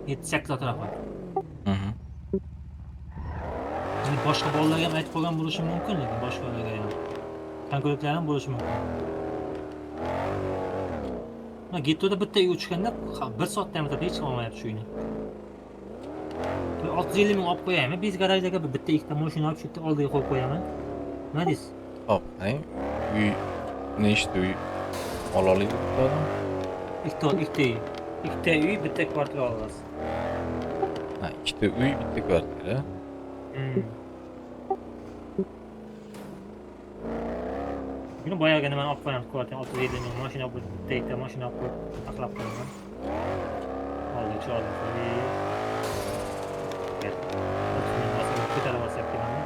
7-8 atrofi. Mhm. Endi boshqa bolalarga ham aytib qo'ygan bo'lishim mumkin, lekin boshqalarga ham. Konkurentlar ham bo'lishi mumkin. Mana Gettoda bitta uy uchganda 1 soatdan ham hech kim olmayapti shu uyni. 650 ming olib qo'yaymi? Biz garajdaga bitta ikkita mashina olib shu yerda oldiga qo'yib qo'yaman. Nima deysiz? Hop, qarang. Uy nechta uy ola oladi bitta odam? Ikkita uy. Ikkita uy, bitta kvartira olasiz. Ha, ikkita uy, bitta kvartira. Buni boyagi nimani olib qo'yamiz, kvartira 650 ming mashina bitta ikkita mashina olib qo'yib saqlab qo'yaman. Oldiga shu oldiga ko'tarib olsak demanmi?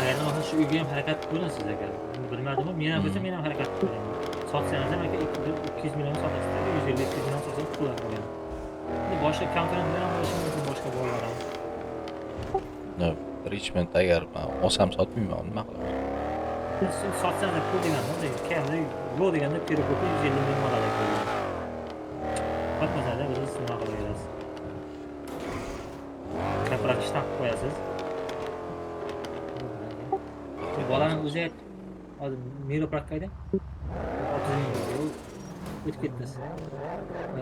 Agarda mana shu uyga ham harakat qilinsiz agar. Bilmadim-ku, men ham bilsam men ham harakat qilaman. Sotsangiz ham aka 200 million sotasiz, 150-200 million sotsangiz pullar bo'ladi. Endi boshqa konkurentlar ham bo'lishi mumkin, boshqa bolalar ham. No, Richmond agar olsam sotmayman, nima qilaman? Sotsangiz pul deganda, kamida yo'q deganda перекупи 150 million oladi ekan. Sotmasada biz nima qilaverasiz? Kontrak ishdan qo'yasiz. Bolani o'zi aytdi, hozir Miroparkda 600 ming o'tib ketdingiz.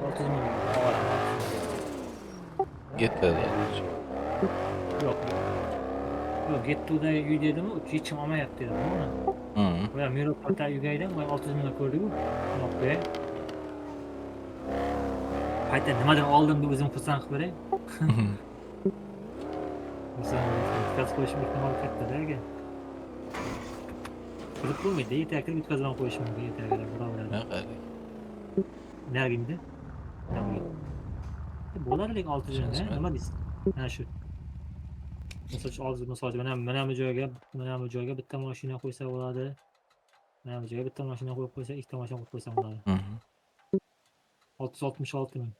600 ming ovoraman. Gettoda. Yo'q. Yo'q, Gettoda uy dedim, hech kim olmayapti dedim uni. Mhm. Va Miroparkda uyga aydan, 600 mingga ko'rdik-ku. Olib qo'yay. Qayta nimadan oldim deb o'zim xursand qilib beray. Yetkazib qo'yishim ehtimoli katta-da aka. Kirib bo'lmaydi, ertaga kirib yetkazib qo'yishim mumkin, ertaga birovlar. Narigingda? Bo'ladi lekin 600 ming, nima deysiz? Mana shu. Misol uchun mana bu joyga bitta mashina qo'ysa bo'ladi. Mana bu joyga bitta mashina qo'yib qo'ysa, ikkita mashina qo'yib qo'ysa bo'ladi. 666 ming.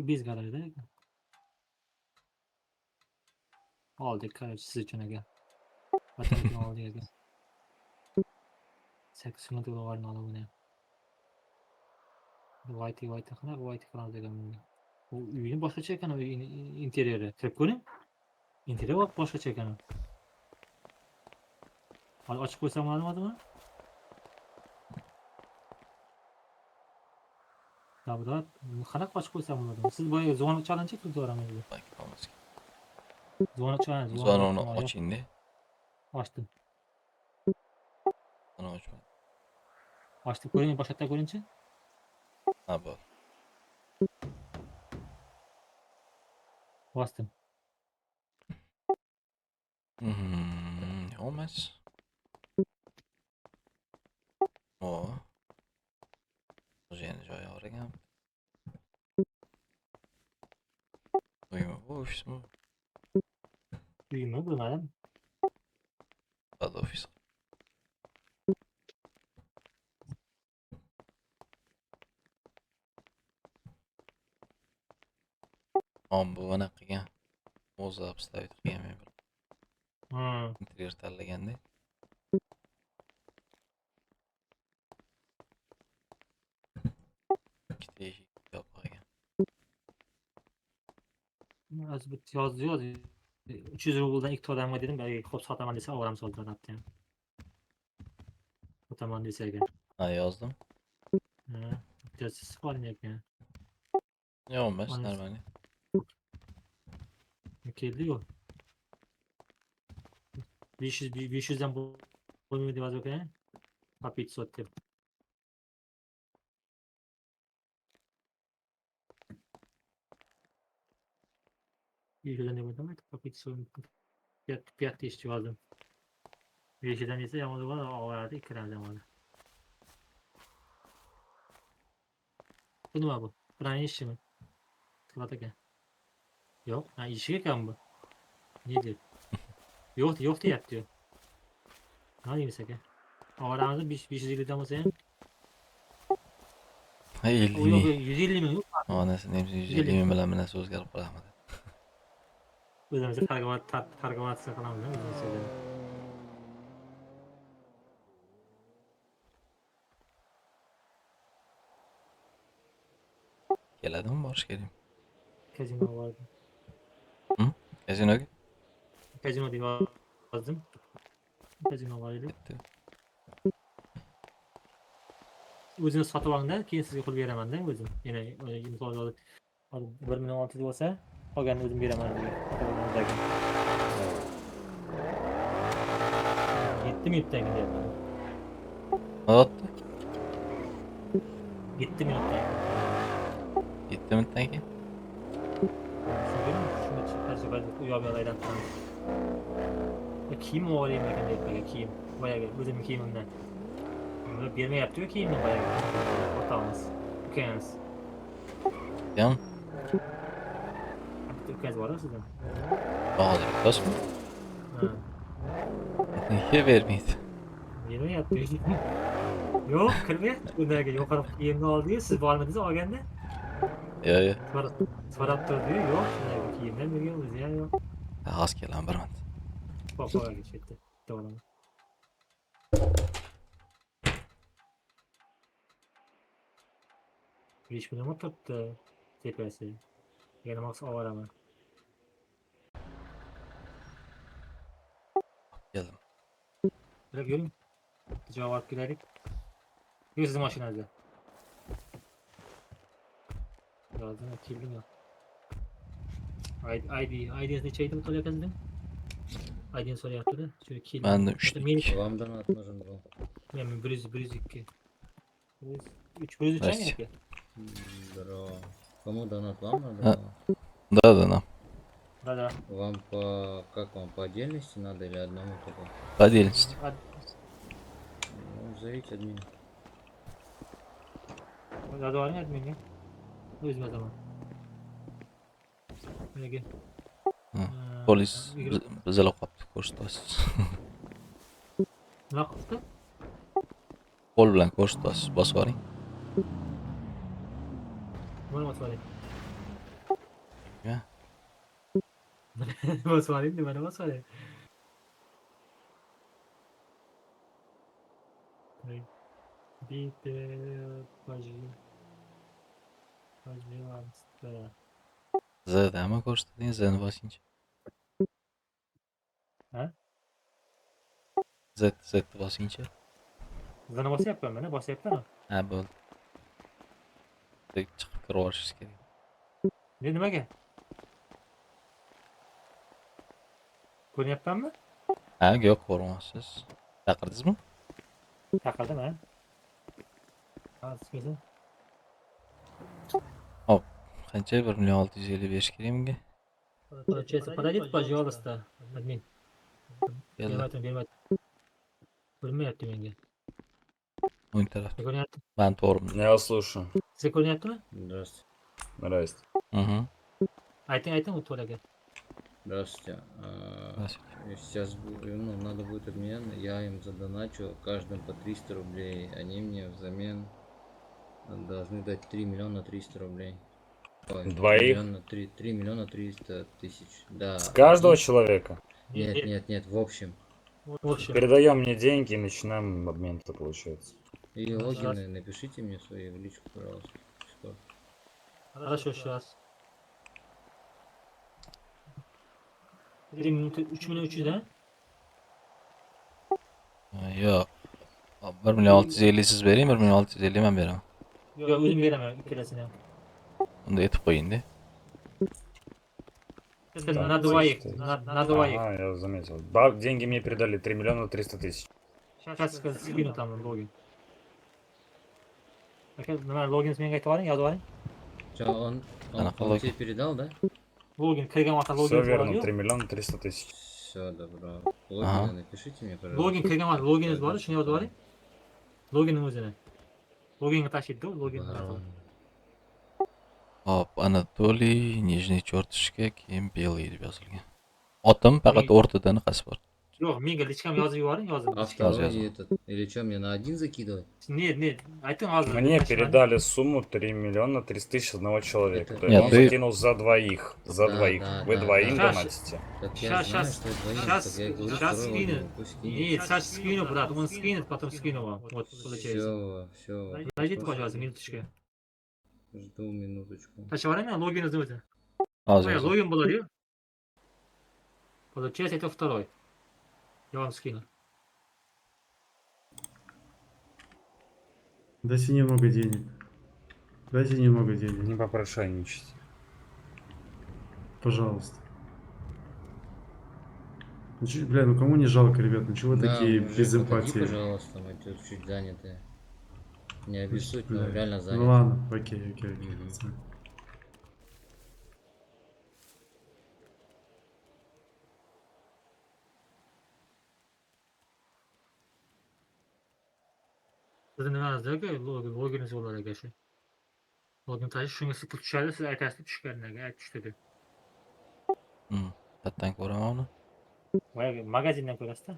Bez garajda. Oldik, qaror siz uchun aka. Vatan uchun oldik aka. 8 ming dollarni olib buni. White qanaqa white qilamiz ekan buni. Bu uyni boshqacha ekan, interyeri. Kirib ko'ring. Interyer boshqacha ekan. Hozir ochib qo'ysam bo'ladimi buni? Davlat, qanaqa ochib qo'ysam bo'ladi? Siz boya zvonok chalinchi tuzoramizda. Zvonok chaling, Zvonokni oching-da. Ochdim. Mana ochmadi. Ochdim, ko'ring, boshqa yerda ko'ringchi. Ha, bor. Bosdim. Yo'qmas. O. O'zi yana joyi bor ekan. Uymi bu, ofismi? Uymi, bilmadim. Bad ofis. Bu anaqa qilgan. O'zi obstavit qilgan mebel. Interyer tanlaganda. Ikkita eshik yopiq ekan. Hozir bitta yozdi. 300 rubldan ikkita odamga dedim, xo'p sotaman desa, oboramiz oldiradi. Sotaman desa ekan. Ha, yozdim. Bittasi sporing ekan. Yo'qmas, normal. Keldi-yu. 500 dan bo'lmaydi deb yozib ekan. Pa 500 deb. Yeşilden ne demek? Paket sorun. Fiyat değişti aldım. Yeşilden ise yamalı var, o arada ikram yamalı. Bu ne bu? Buranın işi mi? Tıkladı gel. Yok, ha işi yakan bu. Nedir? Yok diye yap diyor. Ne diyeyim size? O aramızda 550 damı senin. Ha, 50 O yok, ming. 150 mi yok? Onasini 150 ming bilan bir narsa o'zgarib qoladimi? O'zimizga targ'ibot qilamiz, o'zimiz so'zlaymiz. Keladimi borish kerak? Kazino vardı. Kazinoga Kazino deb yozdim. Kazino var edi. ketdi. O'zini sotib olingda, keyin sizga pul beraman-da o'zim. Yana imzo yozib 1.600.000 bo'lsa, qolganini o'zim beraman degan. Yetti minutdan keyin deyapti. Nima otdi? 7 minutdan. 7 minutdan keyin. Shuni chiqarib u yoq-bu yoqdan turamiz. Kiyim olayım ekan deyapti, kiyim. Boyagi o'zimning kiyimimdan. Buni bermayapti-ku kiyimni boyagi. O'rtog'imiz, ukamiz. Yan Bitta ukangiz bor-ku sizdan. hozir bitasizmi? Ha. Nega bermaydi? Bermayapti. Yo'q, kirmayapti. Undagi yuqori kiyimni oldi-yu, siz bormidingiz olganda? Yo. So'rab turdi-yu, yo'q, shunday kiyimdan bergan o'zi ham yo'q. G'az kelan bir marta. Qo'rqoqqa ketdi. To'g'rimi? Besh million turibdi tepasi. Yana maqsad ovoraman. Keldim. Bilib yuring. Javob olib kelaylik. Yo'q, sizni mashinangizda. Yozdim, keldim yo'q. ID necha edi to'layapsizda? ID'ni so'rayapti-da. Shu keldim. Manda 3'lik. Вам донат нужен был. Men 102. 103 Здрасте. meniki. Здорово. Кому донат? Вам надо? А. было? Да. Да. Вам по... Как вам, по отдельности надо или одному только? По отдельности. Ну, зовите админа. Yozvoring adminga. O'zim yozaman. Nega? Polis bizlar qopti ko'rsatasiz. Nima qilibdi? Qo'l bilan ko'rsatasiz, bosib oling. Nima bosvoring? Ya. Bosvoring, nimani bosvoring? Bitte, pожалуйста. Z'dami ko'rsating, Z'ni bosingchi. Ha? Z'ni bosingchi. Zani bosyapman, mana bosyapman. Ha, bo'ldi. Chiqib kirib olishingiz kerak. Nimaga? Ko'ryapmanmi? Ha, yo'q, ko'rmayapsiz. Chaqirdingizmi? Taqildim, ha? Ha, sizga. Hop. Qancha? 1.650 berish kerak menga. Получается, подойдите, пожалуйста, админ. Keldi. Bermayapti. Ko'rinmayapti menga. O'ng taraf. Sizga ko'ryapti? Men to'g'rimi? Я вас слушаю. Sizga ko'ryaptimi? Здравствуйте. Здрасте. Ayting, u to'laga. Здравствуйте. Сейчас ну, надо будет обмен. Я им задоначу каждым по 300 рублей. Они мне взамен должны дать 3 миллиона 300 рублей. Ой, Двоих? 3 миллиона 300 тысяч. Да. С каждого они- человека. Нет, в общем. В общем, Передаем мне деньги и начинаем обмен-то получается. И логины напишите мне свои в личку, пожалуйста. Что? хорошо, сейчас. 3 minut 3.300 da? Yo'q. 1.650 siz bering, 1.650 men beraman. Yo'q, o'zim beraman ikkalasini ham. Unda aytib qo'ying-da. На двоих. значит, На двоих. Ага, я заметил. Деньги мне передали 3 миллиона 300 тысяч. Сейчас скину там логин. Aka, nima login menga aytib yuboring, yozib yuboring. Что, он Anaqa тебе login. передал, да? Login kirgan vaqtda Все login верно, bor-ku. 3 миллиона 300 тысяч. Все, добро. Логины напишите мне, пожалуйста. Login kirgan vaqtda loginingiz bor, shuni yozib yuboring. Loginning o'zini. Loginga tashlaydi-ku, login. Барон. Hop, Anatoliy, Nijniy Chortishka, keyin Belgiy deb yozilgan. Otim faqat o'rtada niqasi bor. Yo'q, menga lichkam yozib yuboring, yozib. А второй Связан. этот, или что, мне на один закидывать? Нет, ayting hozir. Мне передали сумму 3 миллиона 300 тысяч одного человека. Это- То есть Нет, он ты- закинул за двоих. За Да, двоих. да, Вы да, двоим да. донатите. Так я Щас, знаю, щас, что это двоим, щас, так я и говорю, щас второй скину. логин, пусть скинет. Нет, сейчас скину, брат, он скинет, потом скину вам. Вот, получается. Все. Найдите, пожалуйста, минуточку. Жду минуточку. Тачеварами, логин называется. Hozir Ой, yozing. логин был один. Получается, это второй. Я вам скину. Дайте немного денег. Дайте немного денег, Не попрошайничать. пожалуйста. Бля, ну кому не жалко, ребят? Ну чего вы Да, такие мужик, без подойди, эмпатии? пожалуйста, мы тут чуть заняты. Не Ну, обессудь, бля. но реально Ну заняты. ладно, окей, окей, окей, Мгм. пацаны. Sizin nimangizdagi login zo'rlar ekan shu. Login tashi shunga pul tushadi, siz aytasiz tushganlarga tushdi deb. Qayerdan ko'raman uni? Boyagi magazindan ko'rasizda.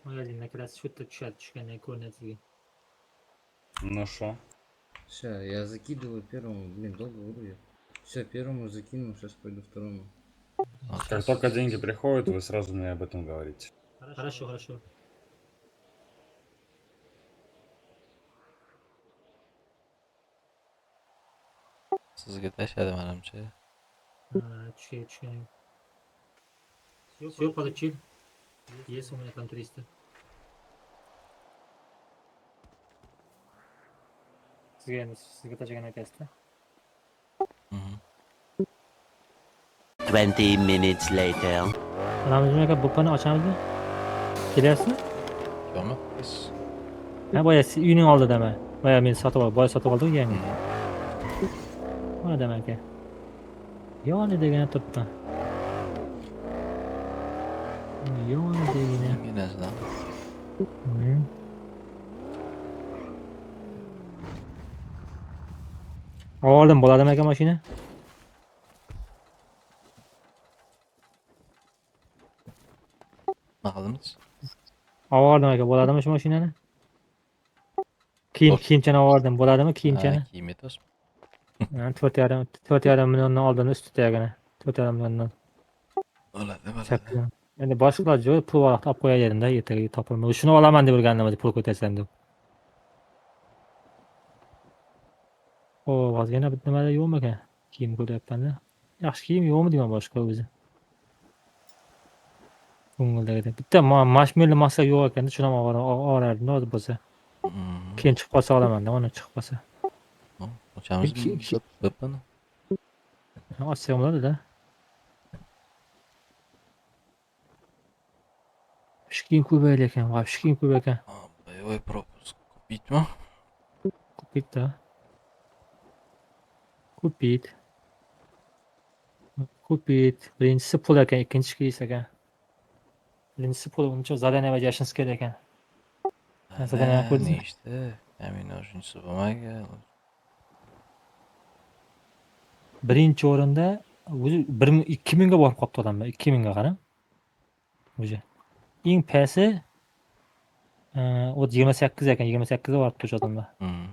Magazindan kirasiz, shu yerda tushadi, tushgandan ko'rinadi sizga. Ну шо? Все, я закидываю первому, блин, долго грузит. Все, первому закинул, сейчас пойду второму. Как только деньги приходят, вы сразу мне об этом говорите. Хорошо, хорошо. Sizga tashladi manimcha. Tushgan. Все, получил. Есть у меня там 300. Sizga tashlagan akasida. Mhm. 20 minutes later. Ramazon aka bo'pani ochamizmi? Kelyapsizmi? Yo'qmi? Biz. Ha, boya uyning oldidami? Boya men sotib oldim, boya sotib oldim yangi. Mhm. Odam aka. Yonidagina turibman. Yonidagina. Inginasidan. Hmm. Oldim bo'ladimi aka mashina? Nima qildimiz? Oldim aka, bo'ladimi shu mashinani? Kiyimchani oldim, bo'ladimi kiyimchani? Kiyim etasizmi? 4,5 milliondan oldin ustidagina. 4,5 milliondan. Bo'ladi, bo'ladi. 8. Endi boshqa joy pul vaqt olib qo'yay dedim-da, ertaga topilmadi. Shuni olaman deb o'rgandim, pul ko'tarsam deb. Hozir yana bitta nimada yo'qmi ekan? Kiyim ko'ryapman-da. Yaxshi kiyim yo'qmi deyman boshqa o'zi. Ko'ngildagidek. Bitta mashmelli maska yo'q ekanda, shuni ham olardim hozir bo'lsa. Mhm. Keyin chiqib qolsa olaman-da, uni chiqib qolsa. Ochamiz Ki- bo'pmi? Ochsam bo'ladi-da. Shu kiyim ko'paydi ekan, shu kiyim ko'p ekan. Boyo'y propusк купить-mi? Купить-то. Купить. Купить. Birinchisi pul ekan, ikkinchisi kiyish ekan. Birinchisi pul, uncha zadaniya bajarishimiz kerak ekan. Zadaniya ko'rdingizmi? Nechta? Kaminojinchisi bo'lmagan. Birinchi o'rinda o'zi 2000 ga borib qolibdi odamlar. 2000 ga qarang. O'zi. Eng pasti 28 ekan, 28 ga boribdi o'sha odamlar. Mhm.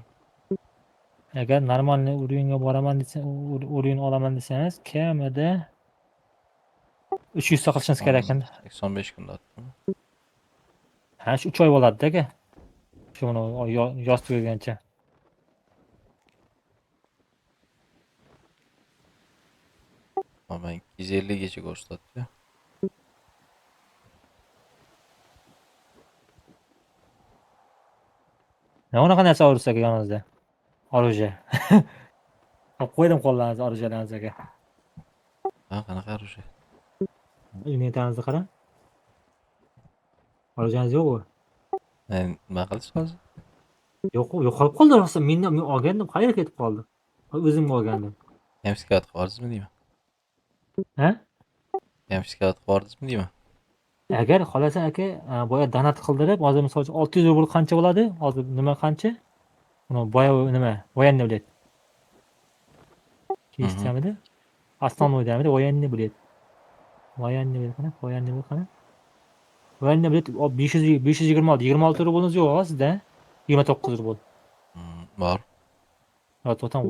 Agar normalniy уровеньga boraman desa, уровень olaman desangiz, kamida 300 ta qilishingiz kerak ekan. 85 kunda otdimi? Ha, shu 3 oy bo'ladi-da aka. Shu yoz tugagancha. Ama 250 gacha ko'rsatdi. Nima unaqa narsa olursa aka yoningizda? Oruja. Olib qo'ydim qo'llaringizni orujalaringizga. Ha, qanaqa rusha? Inventarinizni qarang. Orujangiz yo'q-ku? Nima qilish hozir? Yo'q-ku, yo'qolib qoldi rosa. Men olgandim, qayerga ketib qoldi? O'zim olgandim. Kamskat qildingizmi deyman? Ha? Kamskat qildingizmi deyman? Agar xohlasa aka, boya donat qildirib, hozir misol uchun 600 rubl qancha bo'ladi? Hozir nima qancha? Uni boya nima? Voyanniy bilet. Kiyishchamidi? Основноydamidi? Voyanniy bilet. Voyanniy bilet qani? Voyanniy bilet qani? Voyanniy bilet 526, 26 rublimiz yo'q sizda? 29 rubl. Bor. To'xtam,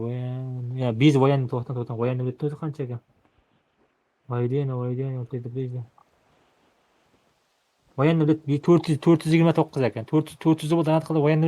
ya biz voyanniy to'xtam. Voyanniy bilet o'zi qancha ekan? Voyanniy bilet 429 ekan. 400 rubl donat qilib voyanniy